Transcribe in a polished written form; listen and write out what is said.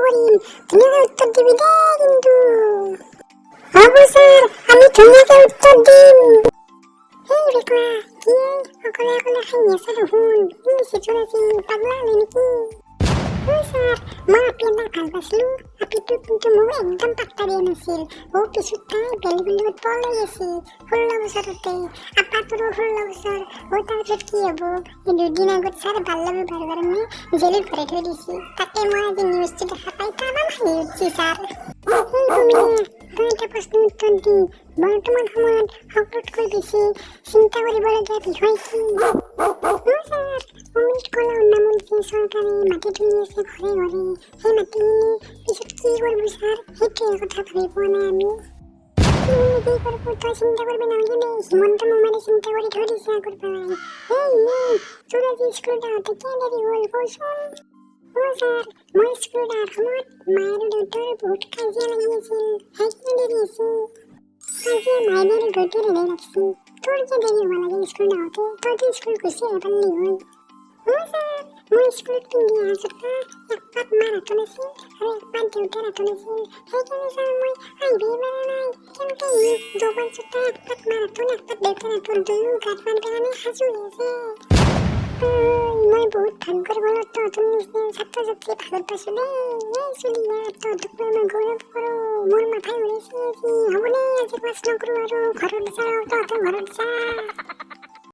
কৰিম, ধুনীয়াকে উত্তৰ দিবি দেই কিন্তু। হ'ব ছাৰ, আমি ধুনীয়াকে উত্তৰ দিম। এই বেকলা, কি অকলে অকলে খাই আছে দেখোন, ইংলিছ পাগলা হ'লে নেকি? ছাৰ, মই আপি এটাক ভাল পাইছিলো, আপিটো কিন্তু মোক একদম পাত্তা দিয়া নাছিল। পিছত তাই বেলেগ পলাই আছে 16 বছৰতে, আপাটোৰো 16 বছৰ। তাৰপিছত কি হ'ব? দুদিন আগত ছাৰ ভাল লাগি কাৰণে জেলত ভৰাই থৈ দিছে। তাকে মই আজি নিউজটো দেখা পাই তামাম হাঁহি উঠছি ছাৰ। তই এটা প্ৰশ্ন উত্তৰ দি, বৰ্তমান সময়ত সকলোতকৈ বেছি চিন্তা কৰিবলগীয়া বিষয় কি? ছাৰ, অমৃত কলা উন্নয়ন চৰকাৰে মাটি তুলি আছে ঘৰে ঘৰে, সেই মাটিখিনি পিছত কি কৰিব ছাৰ, সেইটোৱে কথা ভাবি পোৱা নাই আমি। কি কৰিব তই চিন্তা কৰিব নালাগে দেই, হিমন্ত মামাৰে চিন্তা কৰি থৈ দিছে আগৰ পৰাই। তোৰ আজি স্কুলত আহোঁতে কিয় দেৰি হ'ল কচোন? ছাৰ, মই স্কুলত অহাৰ সময়ত মা আৰু দেউতাৰ বহুত কাজিয়া লাগি আছিল, সেইকাৰণে দেৰি হৈছে। কাজিয়া মায়ে আৰু দেউতাৰে লাগছি, তোৰ কিয় দেৰি হ'ব লাগে স্কুলত আহোঁতে? তইতো স্কুল গুচি আহিব পাৰিলি হয়। ছাৰ, মই স্কুলত পিন্ধি অহা জোতা একপাত মাৰ হাতত আছিল আৰু একপাত দেউতাৰ হাতত আছিল, সেইকাৰণে ছাৰ মই আহিবই পৰা নাই। কেনেকৈ আহিম? দুপাত জোতা একপাত মাৰ হাতত একপাত দেউতাৰ হাতত, দুয়ো গাত বান্ধি কাৰণে সাজু হৈ আছে। মই বহুত ভাগ্যৰ বলত তহঁতৰ নিচিনা ছাত্ৰ ছাত্ৰী ভালত পাইছো দেই। চলিয়া তহঁতক লৈ মই গৌৰৱ কৰোঁ, মোৰ মাথাই উৰিছে আজি। হ'ব দে, আজি ক্লাছ নকৰোঁ আৰু ঘৰত যাওঁ, তহঁতৰ ঘৰত যা।